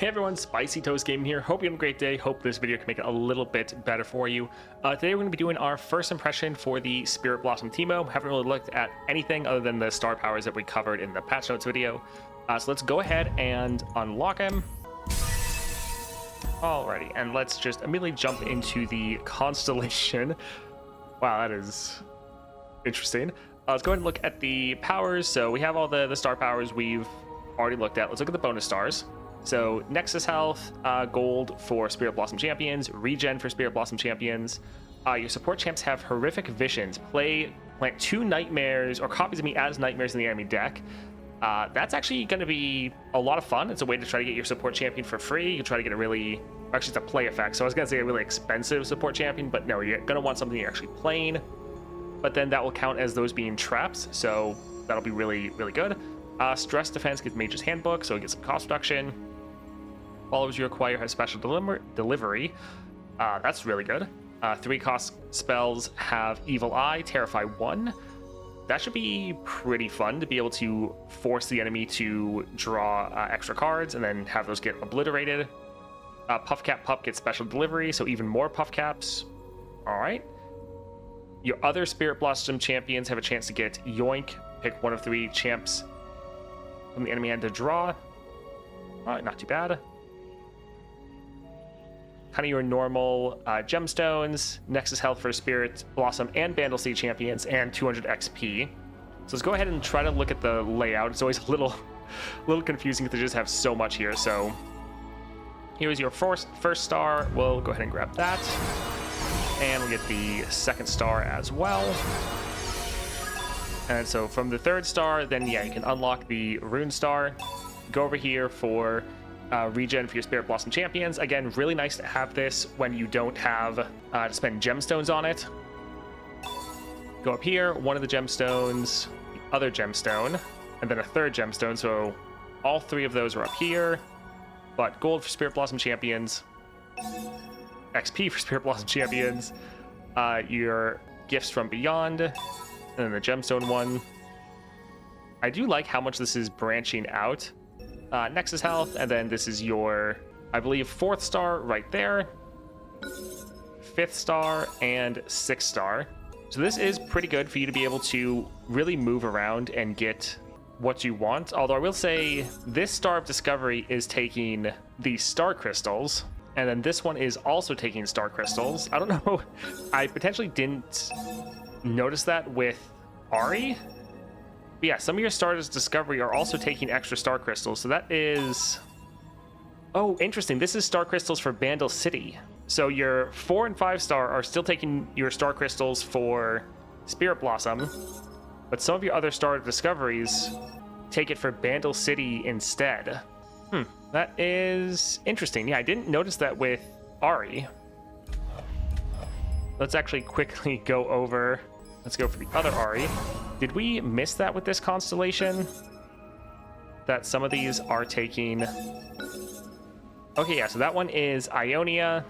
Hey everyone, Spicy Toast Gaming here. Hope you have a great day. Hope this video can make it a little bit better for you. Today we're going to be doing our first impression for the Spirit Blossom Teemo. Haven't really looked at anything other than the star powers that we covered in the patch notes video. So let's go ahead and unlock him. Alrighty, and let's just immediately jump into the Constellation. Wow, that is interesting. Let's go ahead and look at the powers. So we have all the star powers we've already looked at. Let's look at the bonus stars. So Nexus Health, gold for Spirit Blossom Champions, regen for Spirit Blossom Champions. Your support champs have horrific visions. Plant 2 nightmares or copies of me as nightmares in the enemy deck. That's actually going to be a lot of fun. It's a way to try to get your support champion for free. You try to get a really, actually it's a play effect. So I was going to say a really expensive support champion, but no, you're going to want something you're actually playing. But then that will count as those being traps. So that'll be really, really good. Stress defense gets Mage's Handbook, so it gets some cost reduction. Followers you acquire have special delivery. That's really good. 3 cost spells have Evil Eye, Terrify 1. That should be pretty fun to be able to force the enemy to draw extra cards and then have those get obliterated. Puff Cap Pup gets special delivery, so even more Puff Caps. All right. Your other Spirit Blossom champions have a chance to get Yoink. Pick 1 of 3 champs from the enemy end to draw. All right, not too bad. Kind of your normal gemstones, Nexus Health for Spirit Blossom and Bandle Seed champions, and 200 XP. So let's go ahead and try to look at the layout. It's always a little confusing because they just have so much here. So here's your first star. We'll go ahead and grab that. And we'll get the second star as well. And so from the 3rd star, then yeah, you can unlock the Rune Star. Go over here for regen for your Spirit Blossom champions. Again, really nice to have this when you don't have to spend gemstones on it. Go up here, one of the gemstones, the other gemstone, and then a 3rd gemstone. So all 3 of those are up here. But gold for Spirit Blossom champions, XP for Spirit Blossom champions, your gifts from beyond, and then the gemstone one. I do like how much this is branching out. Nexus Health, and then this is your, I believe, 4th star right there, 5th star, and 6th star. So this is pretty good for you to be able to really move around and get what you want. Although I will say this Star of Discovery is taking the star crystals, and then this one is also taking star crystals. I don't know. I potentially didn't notice that with Ari. But yeah, some of your Stars of Discovery are also taking extra star crystals. So that is... Oh, interesting. This is star crystals for Bandle City. So your 4 and 5 star are still taking your star crystals for Spirit Blossom, but some of your other Star of Discoveries take it for Bandle City instead. That is interesting. Yeah, I didn't notice that with Ari. Let's actually quickly go over... Let's go for the other Ari. Did we miss that with this constellation? That some of these are taking... Okay, yeah, so that one is Ionia.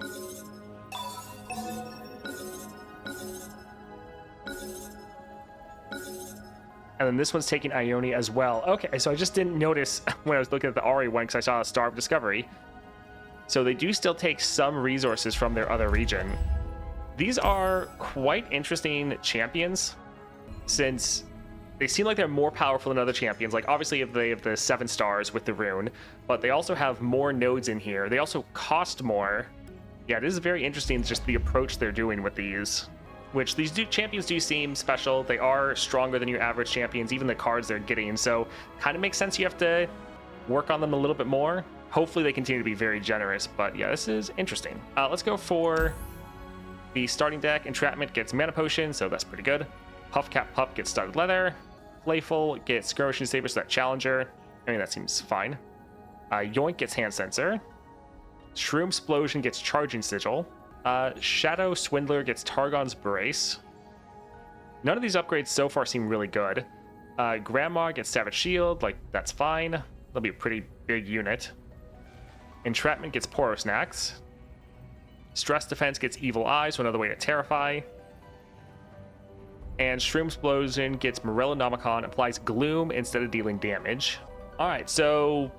And then this one's taking Ionia as well. Okay, so I just didn't notice when I was looking at the Ari one because I saw a Star of Discovery. So they do still take some resources from their other region. These are quite interesting champions, since they seem like they're more powerful than other champions. Like, obviously, they have the 7 stars with the rune, but they also have more nodes in here. They also cost more. Yeah, this is very interesting, just the approach they're doing with these, which these champions do seem special. They are stronger than your average champions, even the cards they're getting. So kind of makes sense you have to work on them a little bit more. Hopefully they continue to be very generous, but yeah, this is interesting. Let's go for... The starting deck. Entrapment gets Mana Potion, so that's pretty good. Puff Cap Pup gets Studded Leather. Playful gets Skirmishing Saber, so that Challenger. I mean, that seems fine. Yoink gets Hand Sensor. Shroom Explosion gets Charging Sigil. Shadow Swindler gets Targon's Brace. None of these upgrades so far seem really good. Grandma gets Savage Shield, like, that's fine. That'll be a pretty big unit. Entrapment gets Poro Snacks. Stress Defense gets Evil Eye, so another way to Terrify. And Shroom Explosion gets Morellonomicon, applies Gloom instead of dealing damage. Alright, so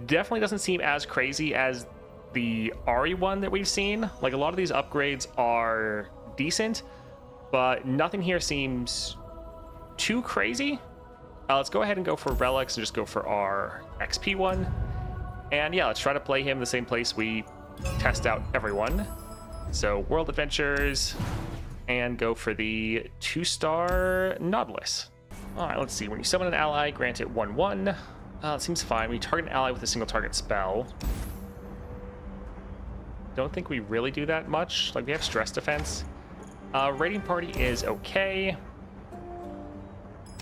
Definitely doesn't seem as crazy as the Ari one that we've seen. Like, a lot of these upgrades are decent, but nothing here seems too crazy. Let's go ahead and go for Relics and just go for our XP one. And yeah, let's try to play him the same place we test out everyone. So World Adventures, and go for the 2-star Nautilus. All right, let's see. When you summon an ally, grant it 1/1. It seems fine. When you target an ally with a single target spell. Don't think we really do that much. Like, we have stress defense. Raiding party is okay.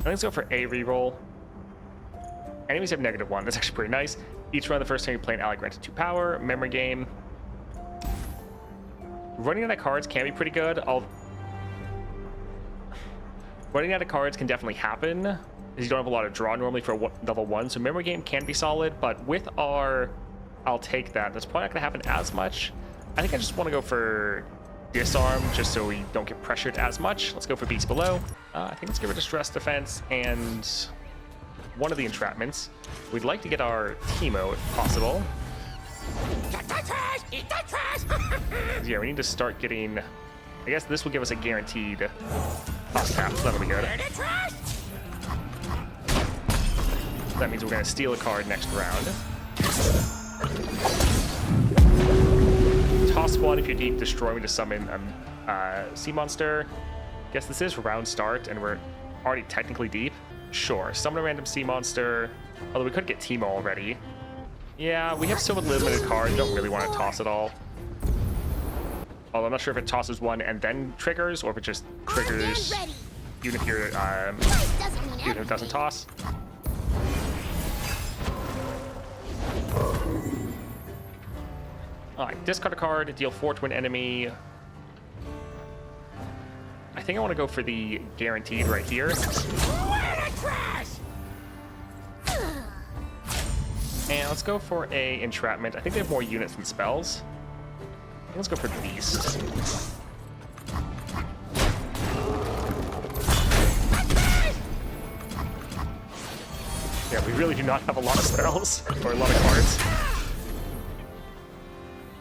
Let's go for a reroll. Enemies have -1. That's actually pretty nice. Each run, the first time you play an ally granted 2 power. Memory game. Running out of cards can be pretty good. Running out of cards can definitely happen, because you don't have a lot of draw normally for level 1. So memory game can be solid, but with our I'll take that, that's probably not going to happen as much. I think I just want to go for disarm, just so we don't get pressured as much. Let's go for beats below. I think let's get rid of stress defense and one of the entrapments. We'd like to get our Teemo if possible. Yeah, we need to start getting, I guess this will give us a guaranteed cost cap, so that'll be good. That means we're going to steal a card next round. Toss 1 if you're deep, destroy me to summon a sea monster. Guess this is round start, and we're already technically deep. Sure, summon a random sea monster, although we could get Teemo already. Yeah, we have so limited cards, don't really want to toss it all. Although I'm not sure if it tosses 1 and then triggers, or if it just triggers even if you're even if it doesn't toss. Alright, discard a card, deal 4 to an enemy. I think I want to go for the guaranteed right here. And let's go for a entrapment. I think they have more units than spells. Let's go for Beast. Yeah, we really do not have a lot of spells, or a lot of cards.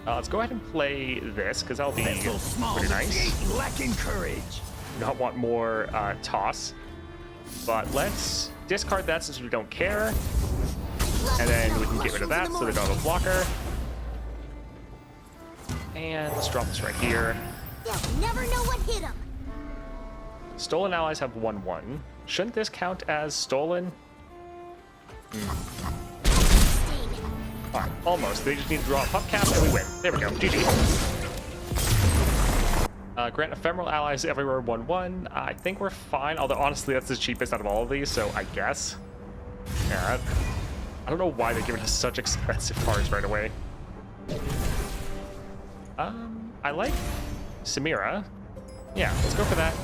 Let's go ahead and play this, because that'll be pretty nice. Lacking courage. Not want more toss, but let's discard that since we don't care. And then we can get rid of that so they don't have a blocker. And let's drop this right here. They'll never know what hit them. Stolen allies have 1/1. Shouldn't this count as stolen? Alright, almost. They just need to draw a pup cap and we win. There we go. GG. Grant ephemeral allies everywhere 1/1. I think we're fine, although honestly that's the cheapest out of all of these, so I guess. Yeah, I don't know why they're giving us such expensive cards right away. I like Samira. Yeah, let's go for that.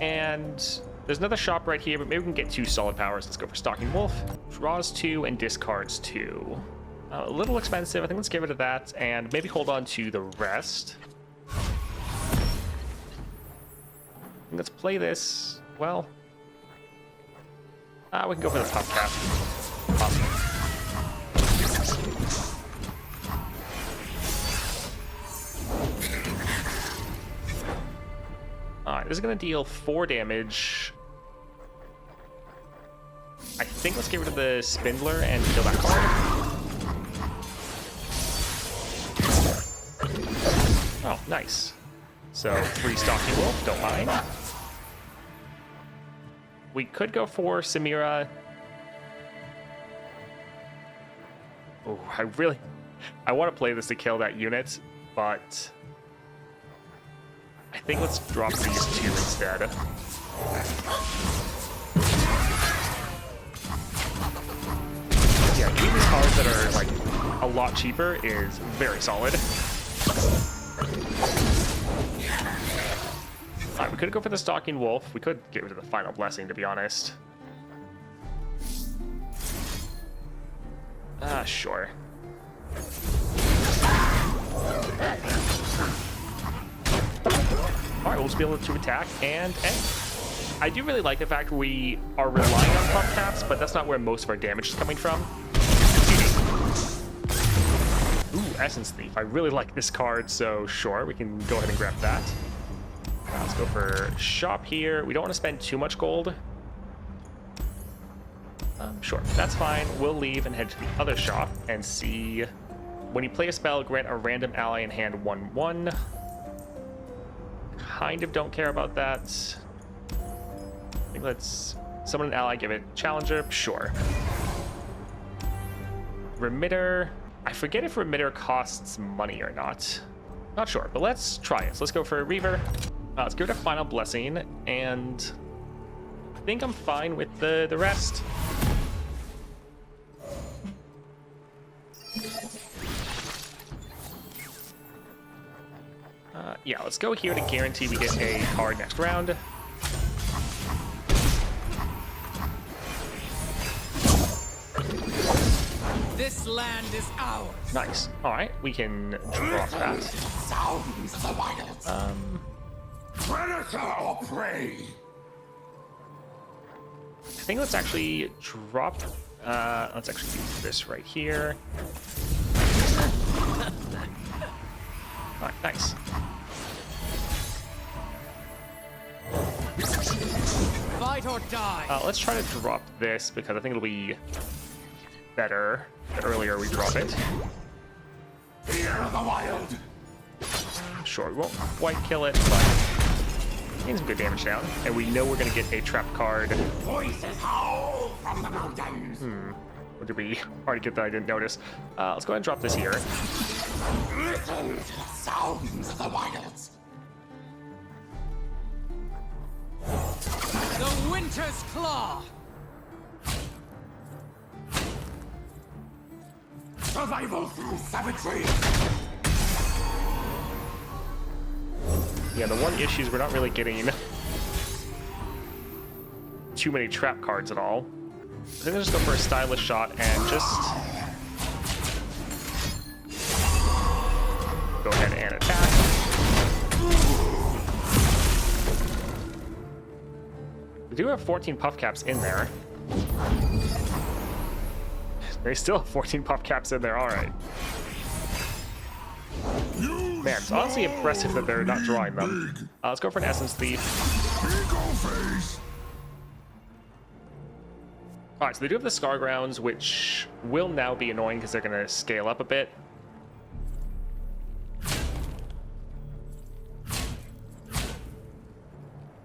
And there's another shop right here, but maybe we can get 2 solid powers. Let's go for Stalking Wolf. Draws 2 and discards 2. A little expensive. I think let's get rid of that and maybe hold on to the rest. Let's play this. Well, we can go for the top cap. Awesome. Alright, this is going to deal 4 damage. I think let's get rid of the Spindler and kill that card. Oh, nice. So, 3 Stalking Wolf, don't mind. We could go for Samira. Oh, I want to play this to kill that unit, but I think let's drop these 2 instead. Yeah, getting these cards that are like a lot cheaper is very solid. Alright, we could go for the Stalking Wolf. We could get rid of the Final Blessing, to be honest. Sure. Alright, we'll just be able to attack and end. I do really like the fact we are relying on pup caps, but that's not where most of our damage is coming from. GG. Essence Thief. I really like this card, so sure, we can go ahead and grab that. Let's go for shop here. We don't want to spend too much gold. Sure, that's fine. We'll leave and head to the other shop and see. When you play a spell, grant a random ally in hand 1/1. Kind of don't care about that. I think let's summon an ally, give it challenger. Sure. Remitter. I forget if remitter costs money or not. Not sure, but let's try it. So let's go for a Reaver. Let's give it a final blessing, and I think I'm fine with the rest. Yeah, let's go here to guarantee we get a card next round. This land is ours. Nice. All right, we can drop that. Sounds the wilds. Predator or prey? I think let's actually drop. Let's actually do this right here. All right, nice. Fight or die. Let's try to drop this because I think it'll be better the earlier we drop it. Fear the wild. Sure, we won't quite kill it, but getting some good damage down. And we know we're going to get a trap card. Voices howl from the mountains. Or did we already get that? I didn't notice. Let's go ahead and drop this here. Listen to the sounds of the wilds. The Winter's Claw. Survival through savagery. Yeah, the one issue is we're not really getting too many trap cards at all. I think I'll just go for a stylish shot and just go ahead and attack. We do have 14 puff caps in there. They still have 14 puff caps in there, alright. Man, it's honestly impressive that they're not drawing them. Let's go for an Essence Thief. Alright, so they do have the Scar Grounds, which will now be annoying because they're going to scale up a bit.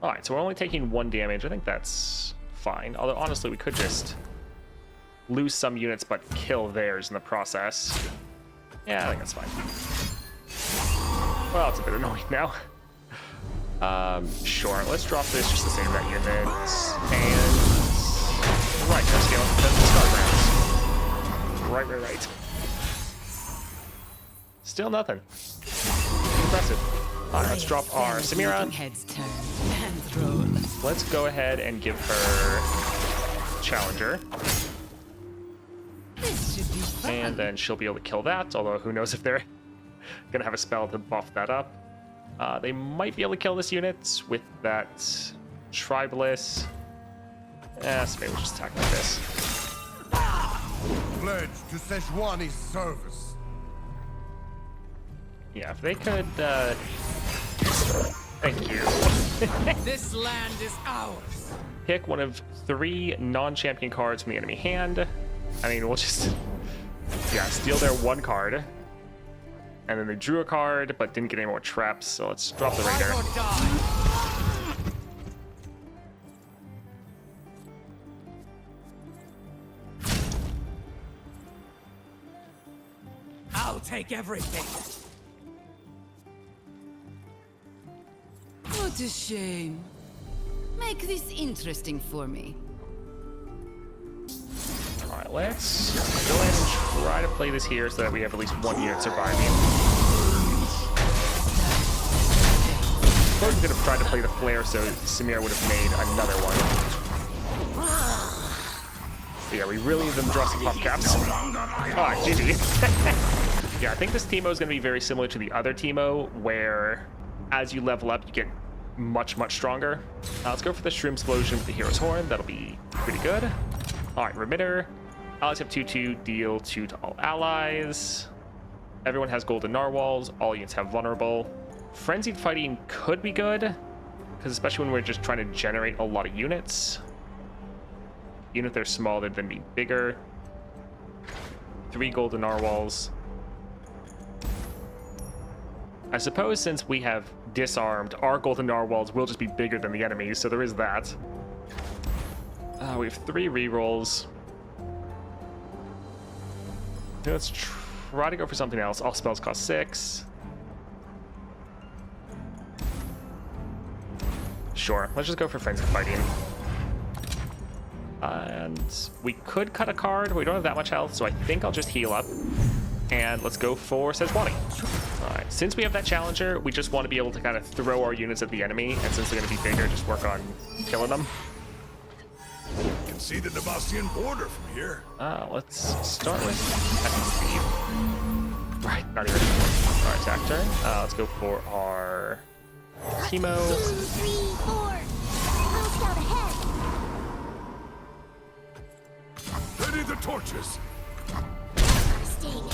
Alright, so we're only taking 1 damage. I think that's fine. Although, honestly, we could just lose some units but kill theirs in the process. Yeah, I think that's fine. Well, it's a bit annoying now. Sure, let's drop this just to save that unit. And right, no scale up the Scar Grounds. Right. Still nothing. Impressive. Alright, let's drop our Samira. Heads turn and thrown. Let's go ahead and give her Challenger. This should be fun. And then she'll be able to kill that, although who knows if they're gonna have a spell to buff that up. They might be able to kill this unit with that Tribeless. So maybe we'll just attack like this. Pledge to Sejuani's service. Yeah, if they could, thank you. This land is ours. Pick one of 3 non-champion cards from the enemy hand. I mean, we'll just, yeah, steal their 1 card. And then they drew a card, but didn't get any more traps, so let's drop the Raider. Fight or die. I'll take everything. What a shame. Make this interesting for me. Alright, let's go ahead and try to play this here so that we have at least 1 unit surviving. I suppose we could have tried to play the Flare so Samir would have made another one. But yeah, we really need them to draw some puff caps. Alright, GG. Yeah, I think this Teemo is going to be very similar to the other Teemo, where as you level up, you get much stronger. Let's go for the Shroom Explosion with the Hero's Horn. That'll be pretty good. Alright, Remitter. Allies have 2/2, deal 2 to all allies. Everyone has golden narwhals. All units have vulnerable. Frenzied fighting could be good, because especially when we're just trying to generate a lot of units. Even if they're small, they'd then be bigger. 3 golden narwhals. I suppose since we have disarmed, our golden narwhals will just be bigger than the enemies, so there is that. We have 3 rerolls. Let's try to go for something else. All spells cost 6. Sure, let's just go for Frenzied Fighting. And we could cut a card, but we don't have that much health, so I think I'll just heal up. And let's go for Sejuani. Alright, since we have that challenger, we just want to be able to kind of throw our units at the enemy, and since they're going to be bigger, just work on killing them. You can see the Demacian border from here. Let's start with attack speed. Right, not even our attack turn. Let's go for our Teemo. 2, 3, 4. I'll scout ahead. Ready the torches. Sting.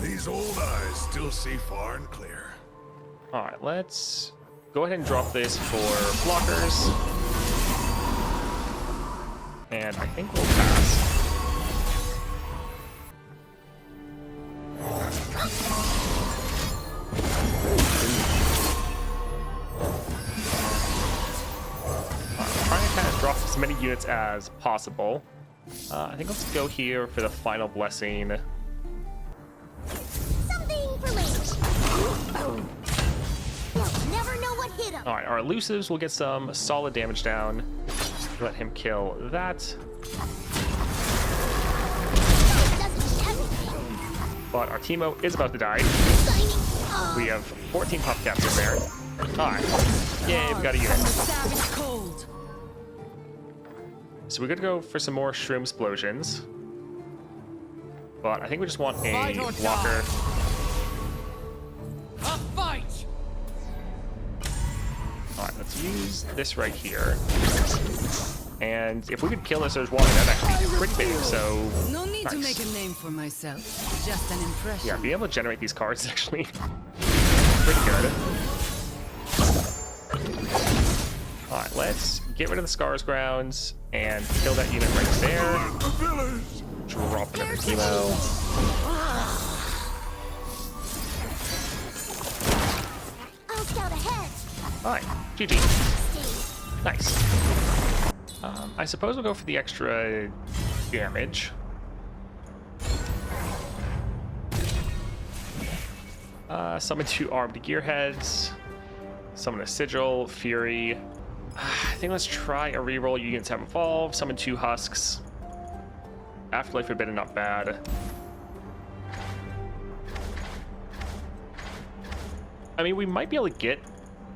These old eyes still see far and clear. Alright, let's go ahead and drop this for blockers. And I think we'll pass. Trying to kind of drop as many units as possible. I think let's go here for the final blessing. Something for later. You'll never know what hit him. Alright, our elusives will get some solid damage down. Let him kill that. Doesn't mean everything. But our Teemo is about to die. Signing off. We have 14 pup caps in there. Alright. Yay, we got a unit. Savage cold. So we're gonna go for some more shroom explosions. But I think we just want a Fight or blocker. A fight! Alright, let's use this right here. And if we could kill this Sejuani, that'd actually be pretty big, so... No need to nice. make a name for myself. Just an impression. Yeah, being able to generate these cards is actually pretty good. Alright, let's get rid of the Scars Grounds and kill that unit right there. The village. Drop another Teemo. I'll scout ahead. Alright, GG. Sting. Nice. I suppose we'll go for the extra damage. Summon 2 armed gearheads. Summon a Sigil, Fury. I think let's try a reroll. Units have evolved. Summon 2 husks. Afterlife Forbidden, not bad. I mean, we might be able to get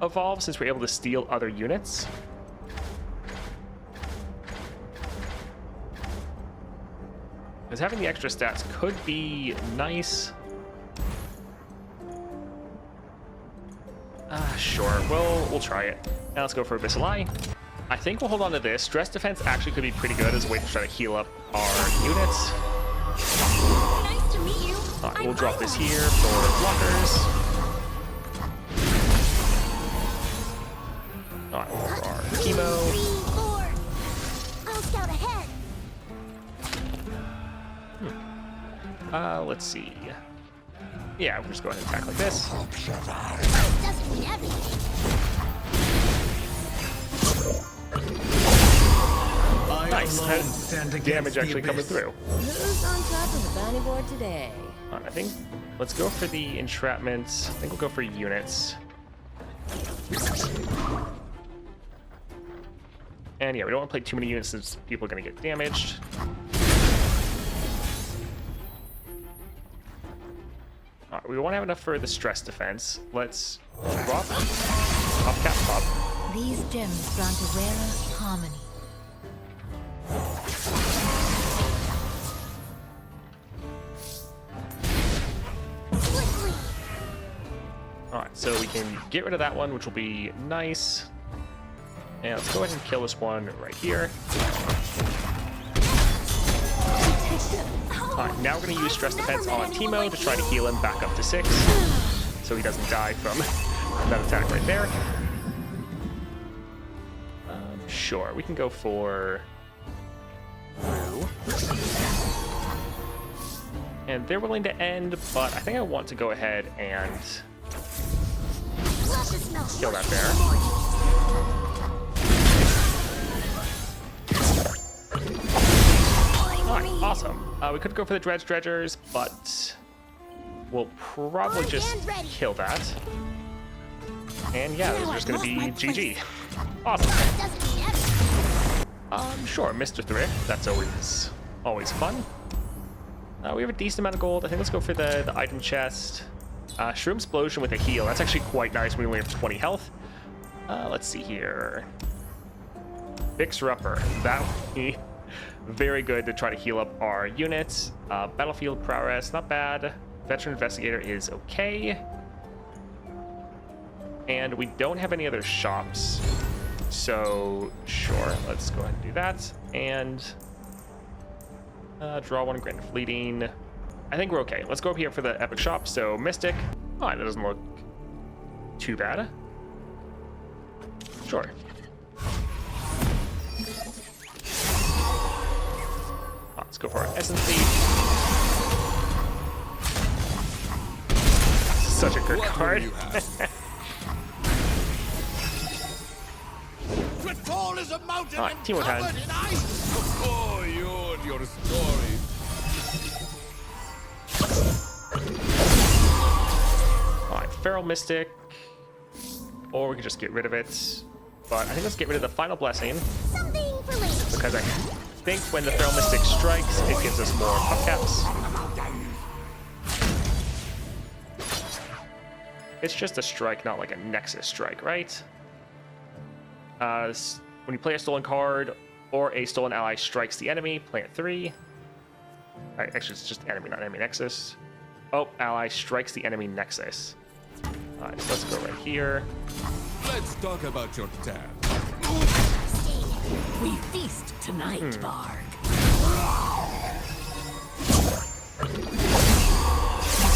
evolve since we're able to steal other units. Because having the extra stats could be nice. Sure, we'll try it. Now let's go for Abyssal Eye. I think we'll hold on to this. Stress defense actually could be pretty good as a way to try to heal up our units. Nice to meet you. Alright, we'll drop this here for blockers. Alright, we'll go for our 2, Teemo. 3, 4. I'll scout ahead. Let's see. Yeah, we'll just go ahead and attack like this. Doesn't mean everything. Nice. That damage actually coming through. Who's on top of the bounty board today? I think let's go for the entrapment. I think we'll go for units. And yeah, we don't want to play too many units since people are going to get damaged. Alright, we won't have enough for the stress defense. Let's drop top cap pop. These gems grant a rarer harmony. Quickly. Alright, so we can get rid of that one, which will be nice. And let's go ahead and kill this one right here. Alright, now we're going to use Stress Defense on Teemo to try to heal him back up to 6, so he doesn't die from that attack right there. Sure, we can go for Rue. And they're willing to end, but I think I want to go ahead and kill that bear. Alright, awesome. We could go for the Dredgers, but we'll probably just kill that. And yeah, this is just going to be GG. Awesome. Sure, Mr. Thrift. That's always fun. We have a decent amount of gold. I think let's go for the item chest. Shroom Explosion with a heal. That's actually quite nice. We only have 20 health. Let's see here. Fixer Upper. That would be very good to try to heal up our units. Battlefield Prowess, not bad. Veteran Investigator is okay. And we don't have any other shops. So, sure, let's go ahead and do that. And draw one Grand Fleeting. I think we're okay. Let's go up here for the Epic Shop. So, Mystic. Oh, that doesn't look too bad. Sure. Let's go for our Essence Thief. Such a good card. Tall as a mountain and Teemo time. covered in ice. Oh, you and your story. Alright, Feral Mystic. Or we could just get rid of it. But I think let's get rid of the Final Blessing. Something for later. Because I think when the Feral Mystic strikes, it gives us more upcaps. It's just a strike, not like a Nexus strike, right? When you play a stolen card or a stolen ally strikes the enemy, play it 3. Actually, it's just enemy, not enemy nexus. Oh, ally strikes the enemy nexus. Alright, so let's go right here. Let's talk about your dad. We feast tonight, Bard.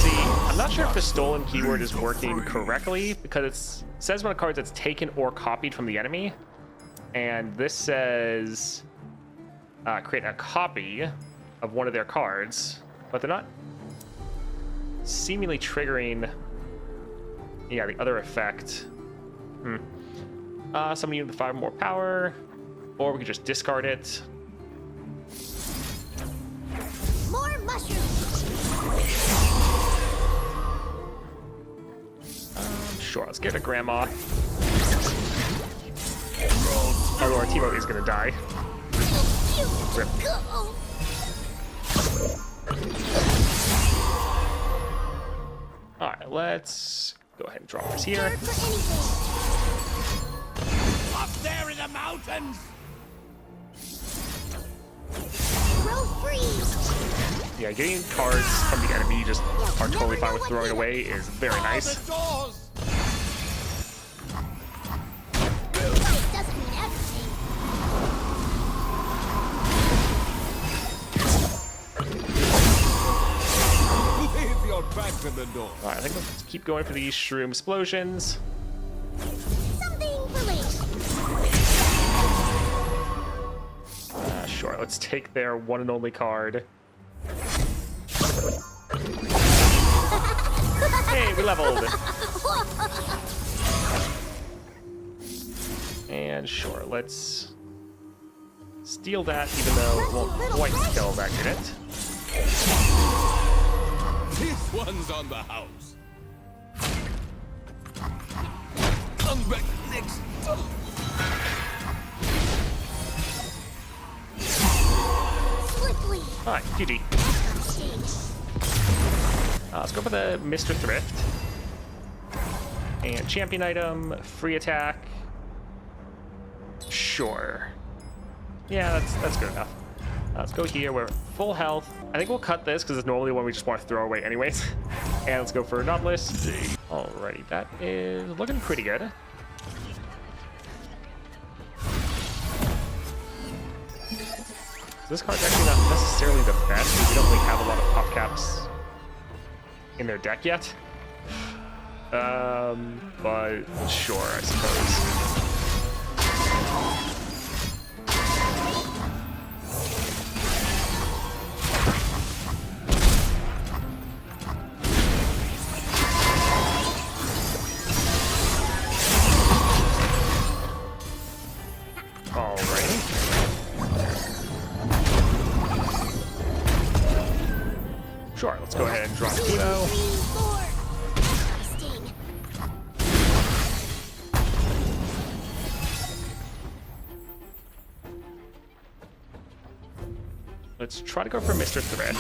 See, I'm not sure if the stolen keyword is working correctly because it says when a card that's taken or copied from the enemy. And this says create a copy of one of their cards, but they're not seemingly triggering, yeah, the other effect. Summon unit with 5 more power, or we could just discard it. More mushrooms. Sure, let's get a Grandma. Although our Teemo is gonna die. Rip. Alright, let's go ahead and draw this here. Up there in the mountains. Grow free. Yeah, getting cards from the enemy you just are totally fine with throwing away is very nice. The doors. Doesn't mean everything. Leave your back to the door. Alright, I think let's keep going for these Shroom Explosions. Something for later. Sure, let's take their one and only card. Hey, we leveled! And sure, let's steal that, even though it won't quite kill that unit. This one's on the house. Come back next. Swiftly. Alright, GG. Let's go for the Mr. Thrift. And champion item, free attack. Sure. Yeah, that's good enough. Let's go here. We're full health. I think we'll cut this because it's normally one we just want to throw away anyways. And let's go for Nautilus. Alrighty, that is looking pretty good. This card's actually not necessarily the best because we don't really have a lot caps in their deck yet. But sure, I suppose. Sure, let's go ahead and drop Teemo. Let's try to go for Mr. Thread.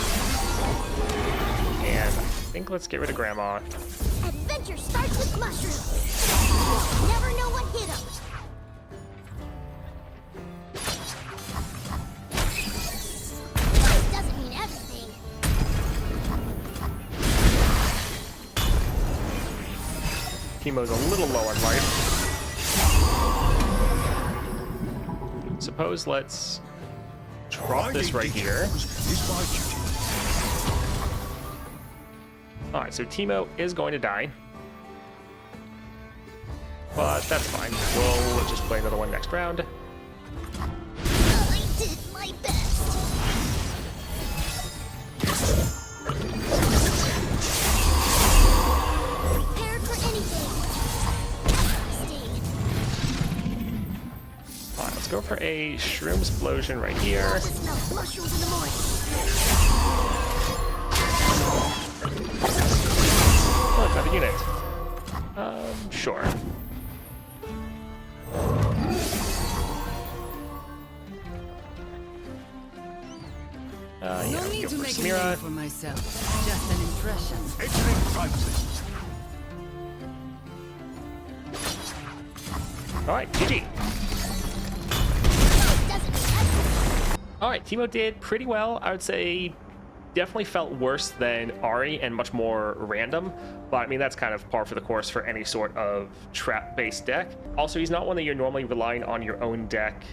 And I think let's get rid of Grandma. Adventure starts with mushrooms. You'll never know what hit 'em. Doesn't mean everything. Teemo's a little low on life. Suppose let's drop this right here. Alright, so Teemo is going to die. But that's fine. We'll just play another one next round. I did my best. Prepared for anything. Alright, let's go for a Shroom Explosion right here. Smell mushrooms in the morning. Oh, it's another unit. Sure. Yeah, No need to go for make a Samira. name for myself. Just an impression. Entering crisis. Alright, GG. Alright, Teemo did pretty well. I would say definitely felt worse than Ari and much more random. But I mean, that's kind of par for the course for any sort of trap-based deck. Also, he's not one that you're normally relying on your own deck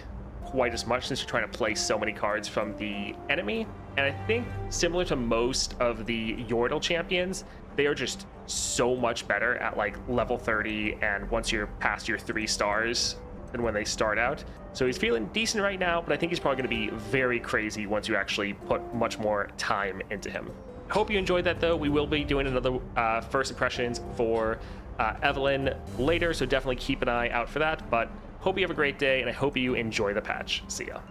quite as much since you're trying to play so many cards from the enemy. And I think similar to most of the Yordle champions, they are just so much better at like level 30 and once you're past your 3 stars than when they start out. So he's feeling decent right now, but I think he's probably going to be very crazy once you actually put much more time into him. I hope you enjoyed that though. We will be doing another first impressions for Evelyn later, so definitely keep an eye out for that. But hope you have a great day, and I hope you enjoy the patch. See ya.